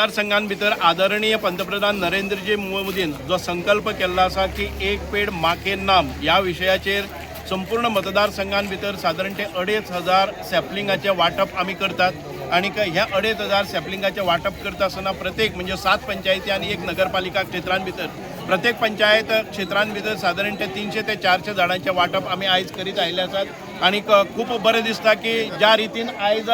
मतदारसंघां भितर आदरणीय पंतप्रधान नरेंद्रजी मोदीन जो संकल्प केल्लो आसा की एक पेड माँ के नाम ह्या विशयाचेर संपूर्ण मतदारसंघां भितर सादारणते 2,500 सॅपलिंगाचे वाटप आमी करतात आणि ह्या 2,500 सॅपलिंगाचे वाटप करता आसतना प्रत्येक म्हणजे 7 पंचायती आणि एक नगरपालिका क्षेत्रां भितर प्रत्येक पंचायत क्षेत्रां भितर सादारणते 300 ते 400 झाडांचे वाटप आमी आयज करीत आयिल्ले आसात आणि खूप बरें दिसता की ज्या रितीन आयज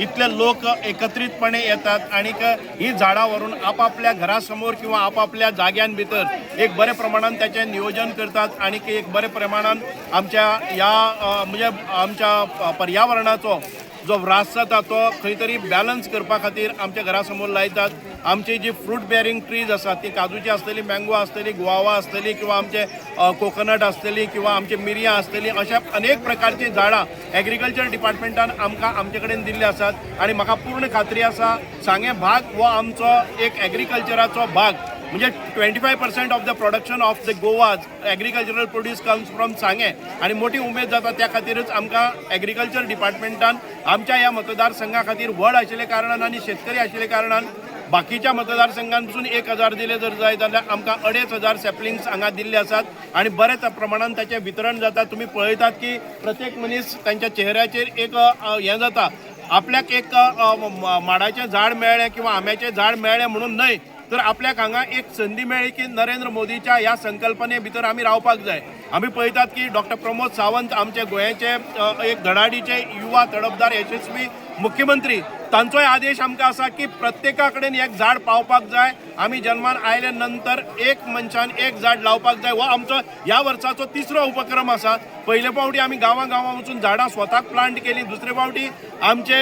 इतले लोक एकत्रितपणे येतात आणि ही झाडां व्हरून आपापल्या घरासमोर किंवा आपापल्या जाग्यां भितर एक बरे प्रमाणात त्याचे नियोजन करतात आणि एक बरे प्रमाणात आमच्या या म्हणजे आमच्या पर्यावरणाचो जो व्रास जाता तो खंय तरी बॅलन्स करपा खातीर आमच्या घरासमोर लायतात। आमची जी फ्रूट बेरिंग ट्रीज आसात ती काजूची आसतली, मँगो आसतली, गुआवा आसतली किंवा आमचे कोकोनट आसतली किंवा आमचे मिरयां आसतली, अशा अनेक प्रकारची झाडां एग्रीकल्चर डिपार्टमेंटान आमकां आमचे कडेन दिल्ली आसात आणि म्हाका पूर्ण खात्री आसा सांगे भाग हो आमचो एक एग्रीकल्चराचो भाग म्हणजे 25% of the production of the Goa's agricultural produce comes from सांगे आणि मोठी उमेद जाता त्या खातीरच आमकां एग्रीकल्चर डिपार्टमेंटान आमच्या ह्या मतदारसंघा खातीर व्हड आशिल्ले कारणान आणि शेतकरी आशिल्ले कारणान बाकीच्या मतदारसंघांसून 1,000 दिले जर जाय जाल्यार आमकां 2,500 सॅपलिंग्स हांगा दिल्ले आसात आणि बरेच प्रमाणात त्याचे वितरण जाता। तुम्ही पळयतात की प्रत्येक मनीस त्यांच्या चेहऱ्याचेर एक हें जाता आपल्याक एक माडाचें झाड मेळ्ळें किंवा आंब्याचें झाड मेळ्ळें म्हणून न्हय तर आपल्याक हांगा एक संधी मेळ्ळी की नरेंद्र मोदीच्या ह्या संकल्पने भितर आमी रावपाक जाय। आमी पळयतात की डॉक्टर प्रमोद सावंत आमचे गोंयचे एक धडाडीचे युवा तडफदार यशस्वी मुख्यमंत्री तांचोय आदेश आमकां आसा की प्रत्येका कडेन एक झाड पावपाक जाय। आमी जन्मान आयले नंतर एक मनशान एक झाड लावपाक जाय हो आमचो ह्या वर्साचो 3रो उपक्रम आसा। पयले फावटी आमी गांवां वचून झाडां स्वताक प्लांट केली, दुसरे फावटी आमचे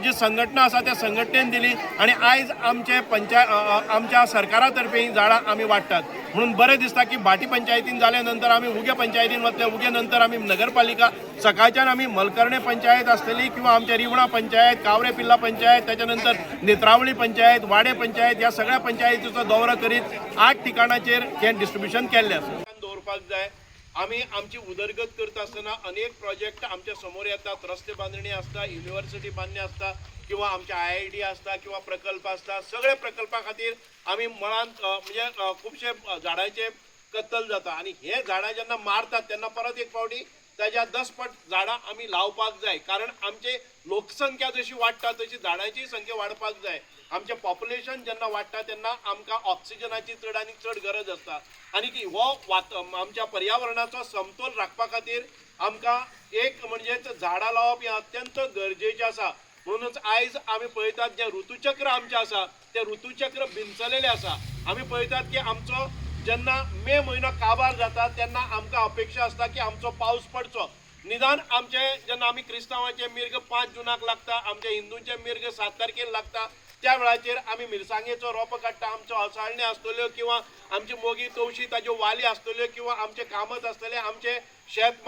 जी संघटना आसा त्या संघटनेन दिली आणि आयज आमचे आमच्या सरकारा तर्फे ही झाडां आमी वाडटात म्हणून बरें दिसता की भाटी पंचायतीन जाले नंतर आमी उगे पंचायतीन वतले, उगे नंतर आमी नगरपालिका सकाळच्यान आमी मलकर्णे पंचायत आसतली किंवा आमच्या रिवणा पंचायत, कावरे पिल्ला पंचायत, त्याच्यानंतर नेत्रावळी पंचायत, वाडे पंचायत या सगळ्या पंचायतीचो दौरो करीत 8 ठिकाणाचेर हे डिस्ट्रिब्युशन केल्ले आसा। दवरपाक जाय आमी आमची उदरगत करता आसतना अनेक प्रोजेक्ट आमच्या समोर येतात, रस्ते बांधणी आसता, युनिव्हर्सिटी बांधणी आसता किंवा आमच्या IIT आसता किंवा प्रकल्प आसता, सगळे प्रकल्पा खातीर आमी मळांत म्हणजे खूबशे झाडांचे कत्तल जाता आणि हे झाडां जेन्ना मारतात तेन्ना परत एक फावटी ताच्या 10 पट झाडां आमी लावपाक जाय कारण आमची लोकसंख्या जशी वाडटा तशी झाडांची संख्या वाडपाक जाय। आमचे पॉप्युलेशन जेन्ना वाडटा तेन्ना आमकां ऑक्सिजनाची चड आनी चड गरज आसता आणि की हो आमच्या पर्यावरणाचो समतोल राखपा खातीर आमकां एक म्हणजे झाडां लावप हें अत्यंत गरजेचें आसा। म्हणूनच आयज आमी पळयतात जे ऋतुचक्र आमचें आसा ते ऋतुचक्र भिंचलेलें आसा। आमी पळयतात की आमचो जेन्ना मे म्हयनो काबार जाता तेन्ना आमकां अपेक्षा आसता की आमचो पावस पडचो, निदान आमचे जेन्ना आमी क्रिस्तांवांचे मिर्ग 5 जूनाक लागता, आमच्या हिंदूंचे मिर्ग 7 तारखेर लागता, त्या वेळाचेर आमी मिरसांगेचो रोंपो काडटा, आमच्यो अळसाण्यो आसतल्यो किंवा आमची मोगी तवशी ताज्यो वाली आसतल्यो किंवा आमचे कामत आसतले, आमचे शेत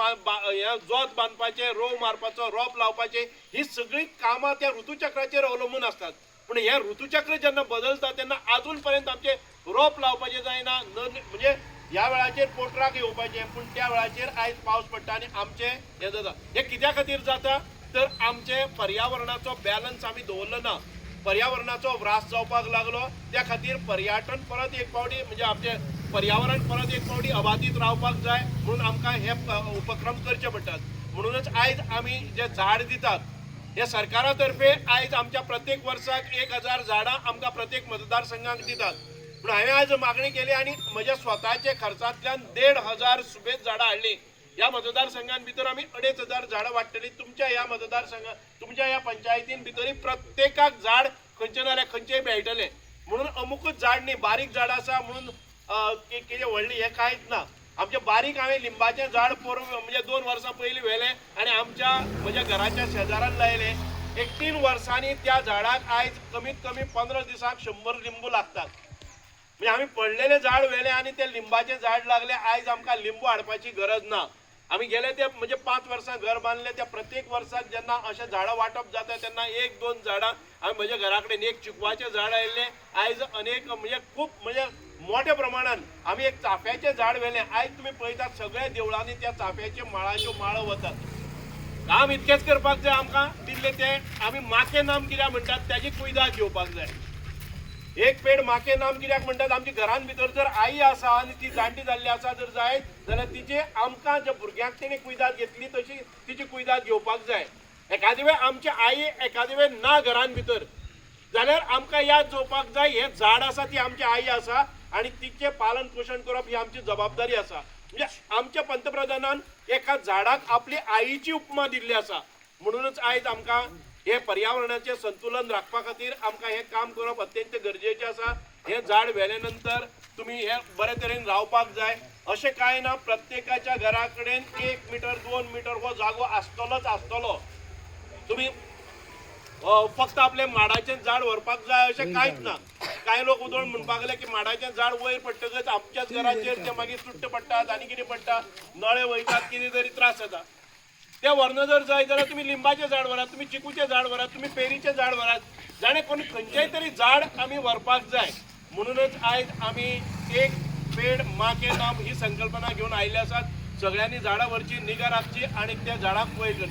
जोत बांदपाचे, रोव मारपाचो, रोप लावपाचे ही सगळी कामां त्या ऋतुचक्राचेर अवलंबून असतात। पण हे ऋतुचक्र जेन्ना बदलता तेन्ना अजून पर्यंत आमचे रोप लावपाचे जायना म्हणजे ह्या वेळाचेर पोटराक येवपाचे पण त्या वेळाचेर आयज पावस पडटा आणि आमचे हे जाता। हे कित्या खातीर जाता तर आमचे पर्यावरणाचो बॅलन्स आमी दवरलो ना, पर्यावरणाचो व्रास जावपाक लागलो त्या खातीर पर्यटन परत एक फावटी म्हणजे आमचे पर्यावरण परत एक फावटी अबाधित रावपाक जाय म्हणून आमकां हे उपक्रम करचे पडटात। म्हणूनच आयज आमी जे झाड दितात हे सरकारा तर्फे आयज आमच्या प्रत्येक वर्साक 1,000 झाडां आमकां प्रत्येक मतदारसंघाक दितात। पण हांवें आयज मागणी केली आणि म्हज्या स्वताचे खर्चांतल्यान 1,500 सुबेज झाडां हाडली। या मतदारसंघां भितर आमी 2,500 झाडां वाडटली। तुमच्या ह्या मतदारसंघात तुमच्या ह्या पंचायतीन भितरय प्रत्येकाक झाड खंयचे नाल्यार खंयचेय मेळटले म्हणून अमुकूच झाड न्ही, बारीक झाड आसा म्हणून कितें व्हडली हें कांयच ना। आमचे बारीक हांवें लिंबाचें झाड म्हणजे 2 वर्सां पयलीं व्हेलें आणि आमच्या म्हज्या घराच्या शेजारान लायलें। 3 वर्सांनी त्या झाडाक आयज कमीत कमी 15 दिसांक 100 लिंबू लागतात। म्हणजे आमी पडलेलें झाड व्हेलें आणि ते लिंबाचें झाड लागलें। आयज आमकां लिंबू हाडपाची गरज ना। आमी गेले ते म्हणजे 5 वर्सां घर बांदलें त्या प्रत्येक वर्साक जेन्ना अशें झाडां वाटप जाता तेन्ना 1-2 झाडां हांवें म्हज्या घरा कडेन एक चिकवाचें झाड आयिल्लें, आयज अनेक म्हणजे खूब म्हणजे मोठ्या प्रमाणान आमी एक चाफ्याचें झाड व्हेलें। आयज तुमी पळयतात सगळ्या देवळांनी त्या चाफ्याच्यो माळाच्यो माळो वतात। काम इतकेंच करपाक जाय आमकां दिल्लें तें आमी माके नाम कित्याक म्हणटात त्याची कुयदाद घेवपाक जाय। एक पेड माके नाम कित्याक म्हणटात आमच्या घरान भितर जर आई आसा आनी ती जाणटी जाल्ली आसा जर जायत जाल्यार तिचे आमकां ज्या भुरग्यांक तेणी कुयदाद घेतली तशी तिची कुयदाद घेवपाक जाय. एखादे वेळ आमची आई एखादे वेळ ना घरान भितर जाल्यार आमकां याद जावपाक जाय हे झाड आसा ती आमची आई आसा आणि तिचे पालन पोषण करप ही आमची जबाबदारी आसा. म्हणजे आमच्या पंतप्रधानान एका झाडाक आपली आईची उपमा दिल्ली आसा. म्हणूनच आयज आमकां हे पर्यावरणाचे संतुलन राखपा खातीर आमकां हे काम करप अत्यंत गरजेचें आसा. हे झाड व्हेले नंतर तुम्ही हे बरे तरेन रावपाक जाय. अशें कांय ना प्रत्येकाच्या घरा कडेन 1 मीटर 2 मीटर हो जागो आसतलोच आसतलो. तुम्ही फक्त आपले माडाचें झाड व्हरपाक जाय अशें कांयच ना. कांय लोक उदोळून म्हणपाक लागले की माडाचें झाड वयर पडटकच आमच्याच घराचेर ते मागीर तुट्ट पडटात आनी कितें पडटा नळे वयतात कितें तरी त्रास जाता. ते व्हरन जर जाय जाल्यार तुम्ही लिंबाचें झाड व्हरात, तुम्ही चिकूचें झाड व्हरात, तुम्ही पेरीचें झाड व्हरात. जाणे कोणी खंयचेय तरी झाड आमी व्हरपाक जाय. म्हणूनच आयज आमी एक पेड माँ के नाम ही संकल्पना घेऊन आयिल्ले आसात. सगळ्यांनी झाडां व्हरची, निगा राखची आणि त्या झाडाक वयर करची.